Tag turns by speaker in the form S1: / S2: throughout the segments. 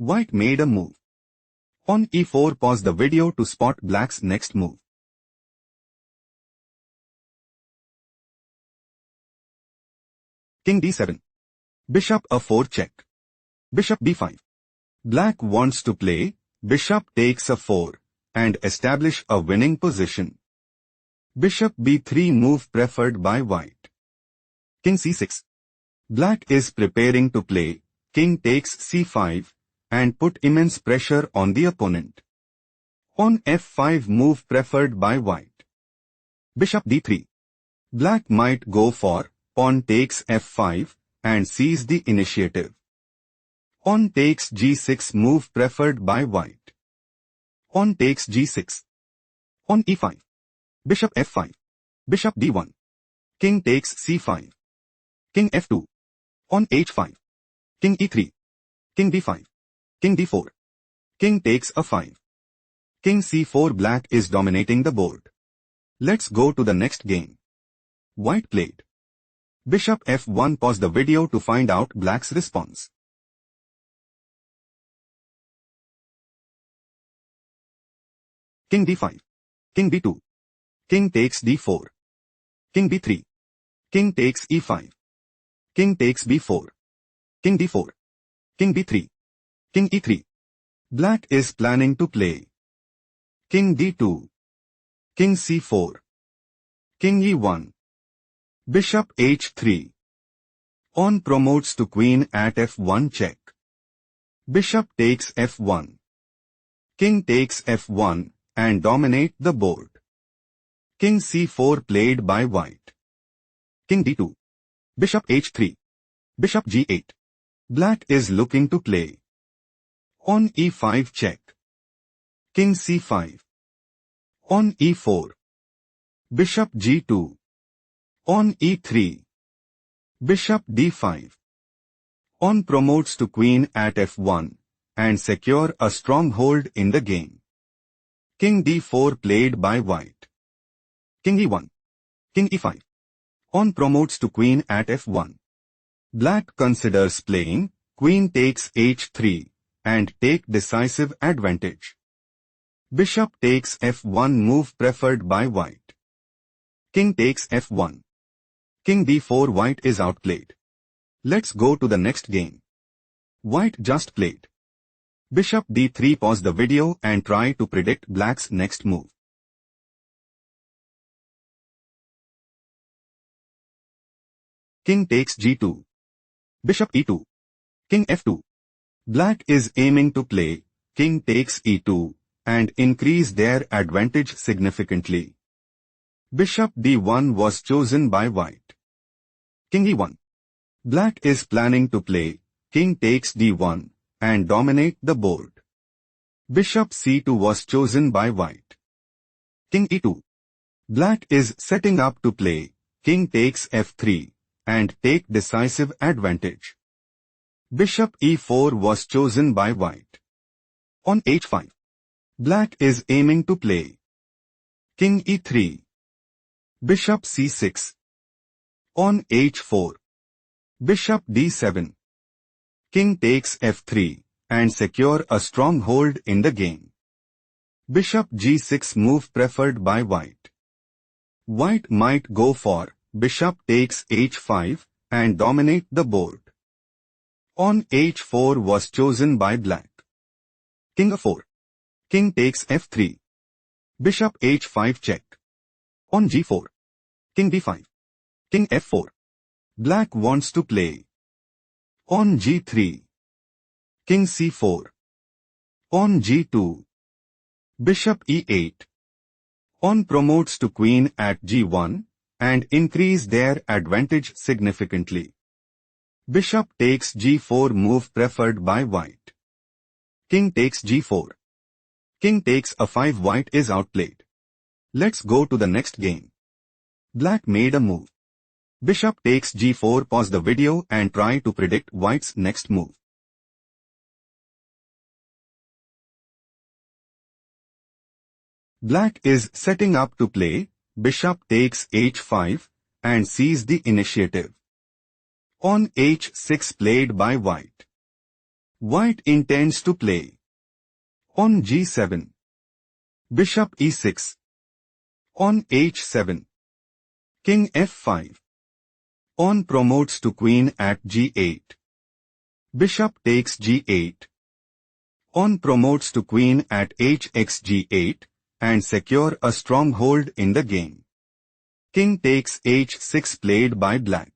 S1: White made a move. On e4, pause the video to spot black's next move. King d7. Bishop a4 check. Bishop b5. Black wants to play bishop takes a4 and establish a winning position. Bishop b3 move preferred by white. King c6. Black is preparing to play king takes c5 and put immense pressure on the opponent. On f5 move preferred by white. Bishop d3. Black might go for pawn takes f5 and seize the initiative. Pawn takes g6 move preferred by white. Pawn takes g6. On e5. Bishop f5. Bishop d1. King takes c5. King f2. On h5. King e3. King d5. King d4. King takes a5. King c4. Black is dominating the board. Let's go to the next game. White played Bishop f1. Pause the video to find out black's response. King d5. King d2. King takes d4. King b3. King takes e5. King takes b4. King d4. King b3. King e3. Black is planning to play King d2. King c4. King e1. Bishop h3. Pawn promotes to queen at f1 check. Bishop takes f1. King takes f1 and dominate the board. King c4 played by white. King d2. Bishop h3. Bishop g8. Black is looking to play on e5 check. King c5. On e4. Bishop g2. On e3. Bishop d5. Pawn promotes to queen at f1 and secure a stronghold in the game. King d4 played by white. King e1. King e5. Pawn promotes to queen at f1. Black considers playing queen takes h3 and take decisive advantage. Bishop takes f1 move preferred by white. King takes f1. King d4. White is outplayed. Let's go to the next game. White just played Bishop d3. Pause the video and try to predict black's next move. King takes g2. Bishop e2. King f2. Black is aiming to play king takes e2 and increase their advantage significantly. Bishop d1 was chosen by white. King e1. Black is planning to play king takes d1 and dominate the board. Bishop c2 was chosen by white. King e2. Black is setting up to play king takes f3 and take decisive advantage. Bishop e4 was chosen by white. On h5. Black is aiming to play king e3. Bishop c6. On h4. Bishop d7. King takes f3 and secure a stronghold in the game. Bishop g6 move preferred by white. White might go for bishop takes h5 and dominate the board. On h4 was chosen by black. King a4. King takes f3. Bishop h5 check. On g4. King d5. King f4. Black wants to play on g3. King c4. On g2. Bishop e8. Pawn promotes to queen at g1 and increase their advantage significantly. Bishop takes g4 move preferred by white. King takes g4. King takes a5. White is outplayed. Let's go to the next game. Black made a move. Bishop takes g4. Pause the video and try to predict white's next move. Black is setting up to play bishop takes h5 and seize the initiative. On h6 played by white. White intends to play. On g7. Bishop e6. On h7. King f5. Pawn promotes to queen at g8. Bishop takes g8. Pawn promotes to queen at hx g8 and secure a stronghold in the game. King takes h6 played by black.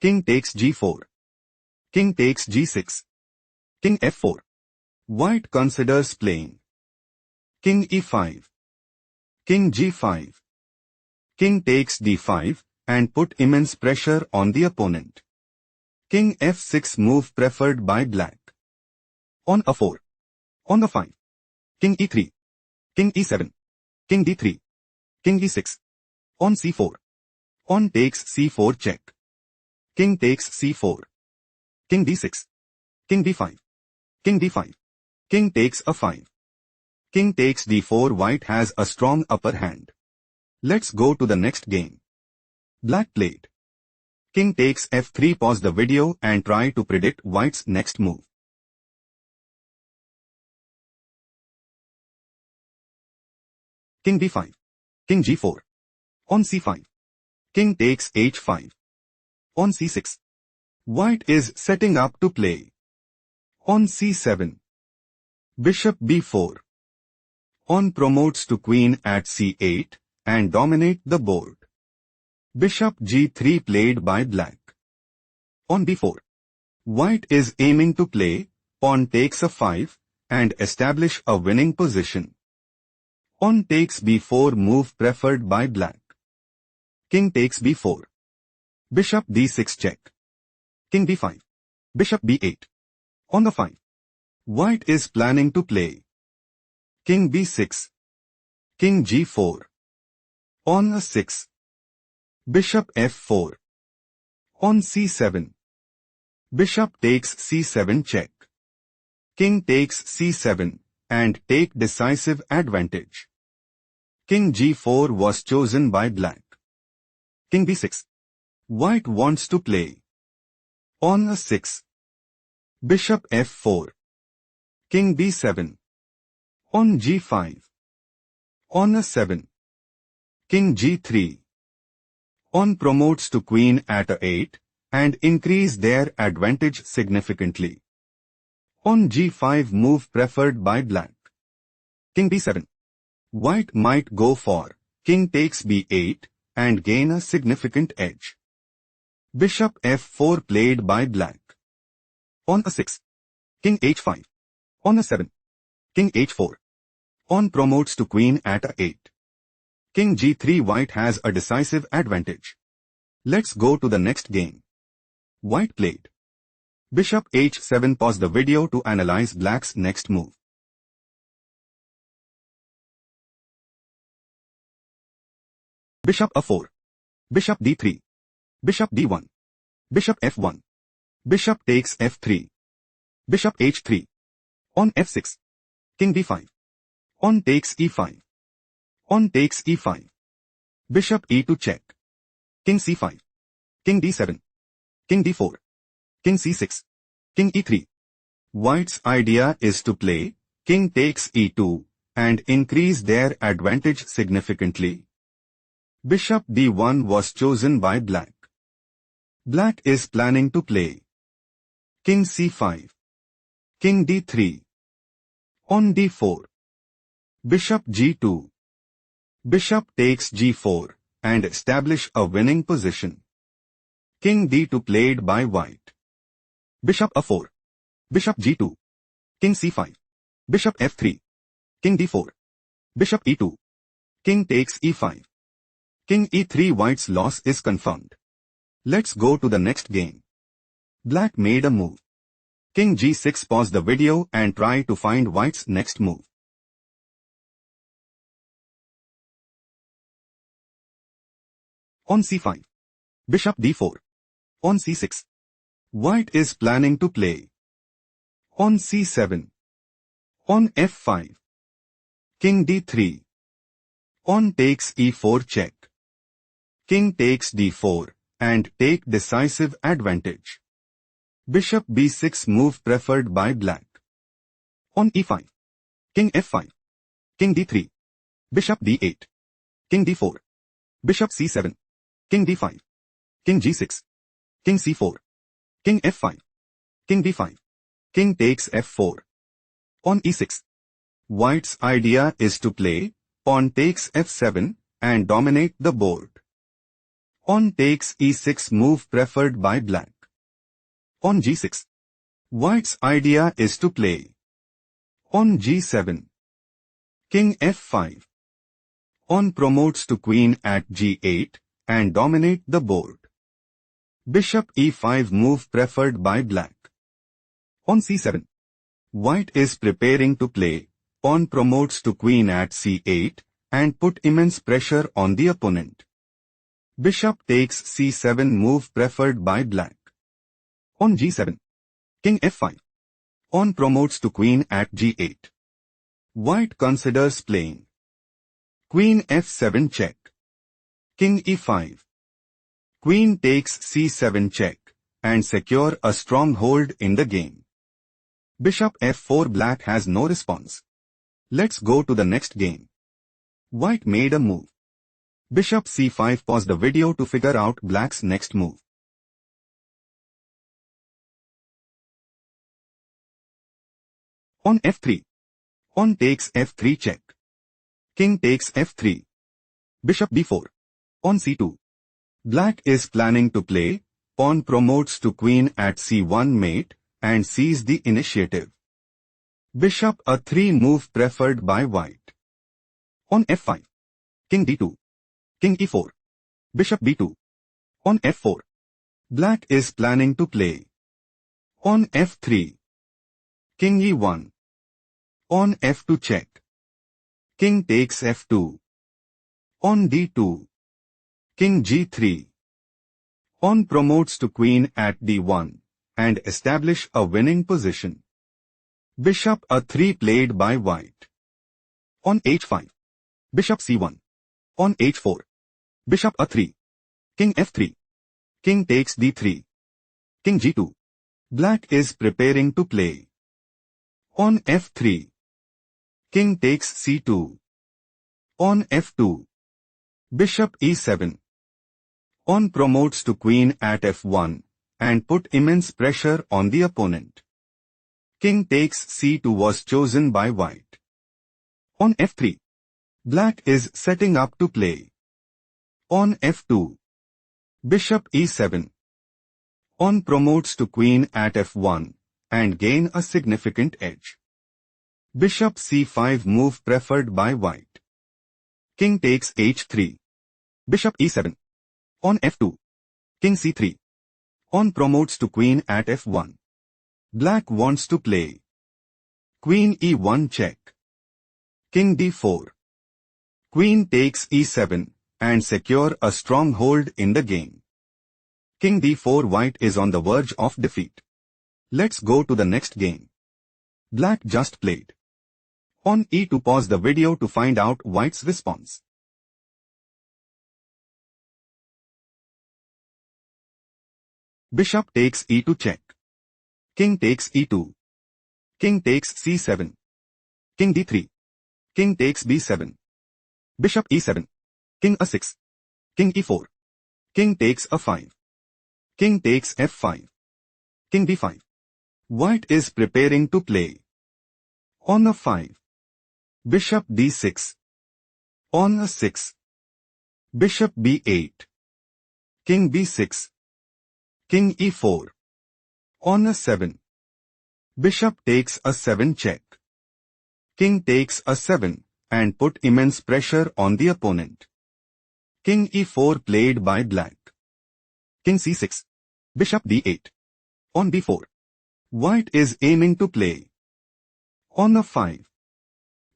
S1: King takes g4. King takes g6. King f4. White considers playing. King e5. King g5. King takes d5 and put immense pressure on the opponent. King f6 move preferred by black. On a4. On a5. King e3. King e7. King d3. King e6. On c4. On takes c4 check. King takes c4. King d6. King d5. King d5. King takes a5. King takes d4. White has a strong upper hand. Let's go to the next game. Black played. King takes f3. Pause the video and try to predict white's next move. King d5. King g4. On c5. King takes h5. On c6. White is setting up to play. On c7. Bishop b4. Pawn promotes to queen at c8 and dominate the board. Bishop g3 played by black. On b4. White is aiming to play pawn takes a5 and establish a winning position. Pawn takes b4 move preferred by black. King takes b4. Bishop d6 check. King b5. Bishop b8. On the 5. White is planning to play. King b6. King g4. On a6. Bishop f4. On c7. Bishop takes c7 check. King takes c7 and take decisive advantage. King g4 was chosen by black. King b6. White wants to play. On a6. Bishop f4. King b7. On g5. On a7. King g3. Pawn promotes to queen at a8 and increase their advantage significantly. On g5 move preferred by black. King b7. White might go for king takes b8 and gain a significant edge. Bishop f4 played by black. On a6. King h5. On a7. King h4. Pawn promotes to queen at a8. King g3. White has a decisive advantage. Let's go to the next game. White played. Bishop h7. Pause the video to analyze black's next move. Bishop a4. Bishop d3. Bishop d1. Bishop f1. Bishop takes f3. Bishop h3. On f6. King d5. On takes e5. On takes e5. Bishop e2 check. King c5. King d7. King d4. King c6. King e3. White's idea is to play king takes e2 and increase their advantage significantly. Bishop d1 was chosen by black. Black is planning to play king c5. King d3. On d4. Bishop g2. Bishop takes g4 and establish a winning position. King d2 played by white. Bishop a4. Bishop g2. King c5. Bishop f3. King d4. Bishop e2. King takes e5. King e3. White's loss is confirmed. Let's go to the next game. Black made a move. King g6. Pause the video and try to find white's next move. On c5. Bishop d4. On c6. White is planning to play. On c7. On f5. King d3. On takes e4 check. King takes d4 and take decisive advantage. Bishop b6 move preferred by black. On e5. King f5. King d3. Bishop d8. King d4. Bishop c7. King d5. King g6. King c4. King f5. King d5. King takes f4. On e6. White's idea is to play pawn takes f7 and dominate the board. On takes e6 move preferred by black. On g6. White's idea is to play. On g7. King f5. On promotes to queen at g8 and dominate the board. Bishop e5 move preferred by black. On c7. White is preparing to play pawn promotes to queen at c8 and put immense pressure on the opponent. Bishop takes c7 move preferred by black. On g7. King f5. On promotes to queen at g8. White considers playing. Queen f7 check. King e5. Queen takes c7 check and secure a strong hold in the game. Bishop f4 black has no response. Let's go to the next game. White made a move. Bishop c5. Pause the video to figure out black's next move. On f3. On takes f3 check. King takes f3. Bishop b4. On c2. Black is planning to play pawn promotes to queen at c1 mate and seize the initiative. Bishop a3 move preferred by white. On f5. King d2. King e4. Bishop b2. On f4. Black is planning to play. On f3. King e1. On f2 check. King takes f2. On d2. King g3. On promotes to queen at d1 and establish a winning position. Bishop a3 played by white. On h5. Bishop c1. On h4. Bishop a3. King f3. King takes d3. King g2. Black is preparing to play. On f3. King takes c2. On f2. Bishop e7. On promotes to queen at f1 and put immense pressure on the opponent. King takes c2 was chosen by white. On f3. Black is setting up to play. On f2. Bishop e7. On promotes to queen at f1 and gain a significant edge. Bishop c5 move preferred by white. King takes h3. Bishop e7. On f2. King c3. On promotes to queen at f1. Black wants to play. Queen e1 check. King d4. Queen takes e7 and secure a strong hold in the game. King d4. White is on the verge of defeat. Let's go to the next game. Black just played. On e2. Pause the video to find out white's response. Bishop takes e2 check. King takes e2. King takes c7. King d3. King takes b7. Bishop e7. King a6. King e4. King takes a5. King takes f5. King d5. White is preparing to play. On a5. Bishop d6. On a6. Bishop b8. King b6. King e4. On a7. Bishop takes a7 check. King takes a7 and put immense pressure on the opponent. King e4 played by black. King c6. Bishop d8. On b4. White is aiming to play. On a5.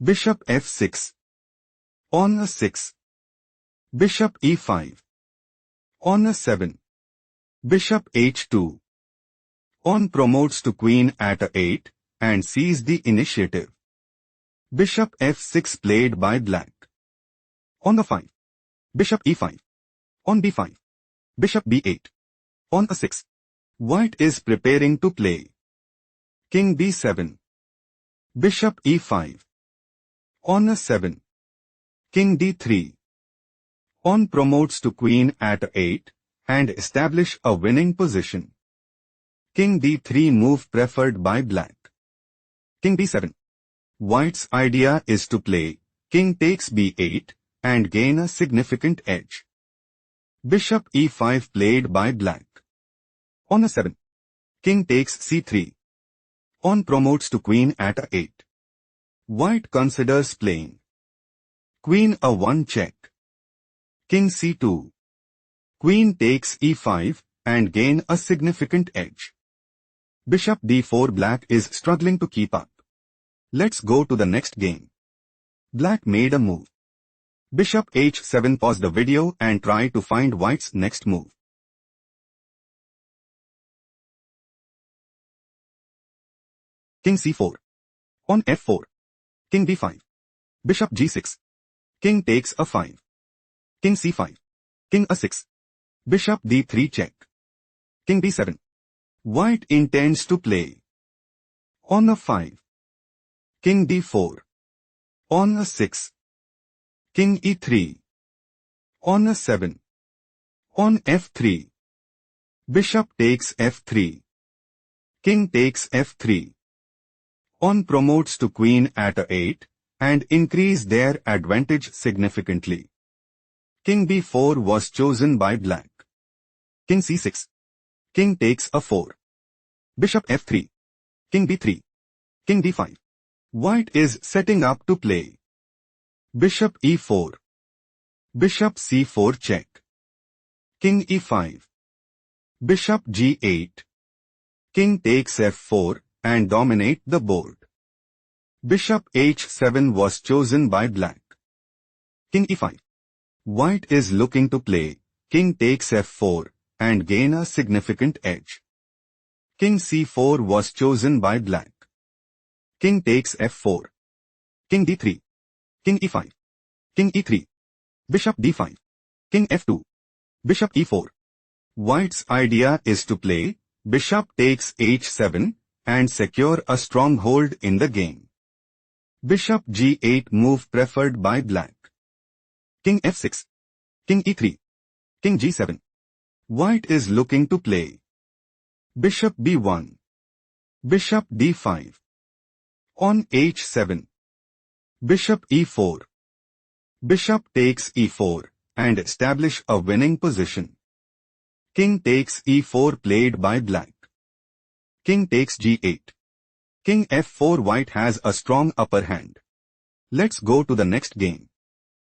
S1: Bishop f6. On a6. Bishop e5. On a7. Bishop h2. On promotes to queen at a8 and seize the initiative. Bishop f6 played by black. On a5. Bishop e5. On b5. Bishop b8. On a6. White is preparing to play. King d7. Bishop e5. On a7. King d3. Pawn promotes to queen at 8 and establish a winning position. King d3 move preferred by black. King b7. White's idea is to play king takes b8 and gain a significant edge. Bishop e5 played by black. On a7. King takes c3. Pawn promotes to queen at a8. White considers playing queen a1 check. King c2. Queen takes e5 and gain a significant edge. Bishop d4. Black is struggling to keep up. Let's go to the next game. Black made a move. Bishop h7. Pause the video and try to find white's next move. King c4. On f4. King d5. Bishop g6. King takes a5. King c5. King a6. Bishop d3 check. King d7. White intends to play on a5. King d4. On a6. King e3. On a7. On f3. Bishop takes f3. King takes f3. Pawn promotes to queen at a8 and increase their advantage significantly. King b4 was chosen by black. King c6. King takes a4. Bishop f3. King b3. King d5. White is setting up to play Bishop e4. Bishop c4 check. King e5. Bishop g8. King takes f4 and dominate the board. Bishop h7 was chosen by black. King e5. White is looking to play king takes f4 and gain a significant edge. King c4 was chosen by black. King takes f4. King d3. King e5. King e3. Bishop d5. King f2. Bishop e4. White's idea is to play bishop takes h7 and secure a stronghold in the game. Bishop g8 move preferred by black. King f6. King e3. King g7. White is looking to play Bishop b1. Bishop d5. On h7. Bishop e4. Bishop takes e4 and establish a winning position. King takes e4 played by black. King takes g8. King f4. White has a strong upper hand. Let's go to the next game.